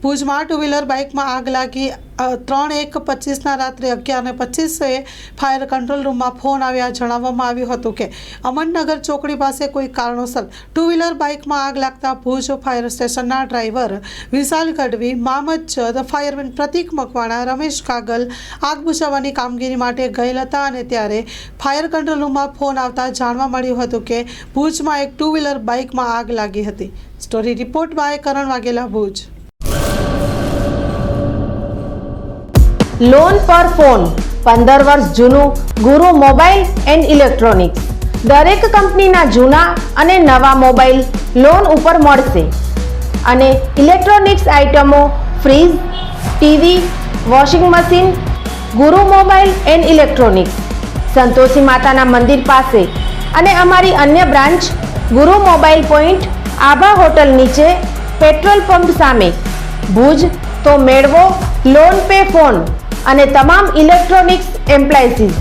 ભુજમાં two wheeler બાઇકમાં આગ લાગી 3:25 રાત્રે 11:25 ફાયર કંટ્રોલ રૂમમાં ફોન આવ્યા જણાવવામાં આવ્યું હતું કે અમનનગર ચોકડી પાસે કોઈ કારણોસર ટુ વ્હીલર બાઇકમાં આગ લાગતા ભુજ ફાયર સ્ટેશનના ડ્રાઈવર વિશાલ ગઢવી, મામદ, ફાયરમેન પ્રતિક મકવાણા, રમેશ કાગલ આગ બુઝાવવાની કામગીરી માટે ગયેલ હતા અને ત્યારે ફાયર કંટ્રોલ રૂમમાં ફોન આવતા જાણવા મળ્યું હતું કે ભુજમાં એક ટુ વ્હીલર બાઇકમાં આગ લાગી હતી। Story report by Karan Vaghela, Bhuj. Loan પર ફોન 15 વર્ષ જૂનું ગુરુ મોબાઈલ એન્ડ ઇલેક્ટ્રોનિક્સ। દરેક કંપનીના જૂના અને નવા મોબાઈલ લોન ઉપર મળશે અને ઇલેક્ટ્રોનિક્સ આઇટમો ફ્રીજ, ટીવી, વોશિંગ મશીન। ગુરુ મોબાઈલ એન્ડ ઇલેક્ટ્રોનિક્સ સંતોષી માતાના મંદિર પાસે અને અમારી અન્ય બ્રાન્ચ ગુરુ મોબાઈલ પોઈન્ટ આભા હોટલ નીચે પેટ્રોલ પંપ સામે, ભુજ। તો મેળવો લોન પે ફોન અને તમામ ઇલેક્ટ્રોનિક્સ એપ્લાયન્સીસ।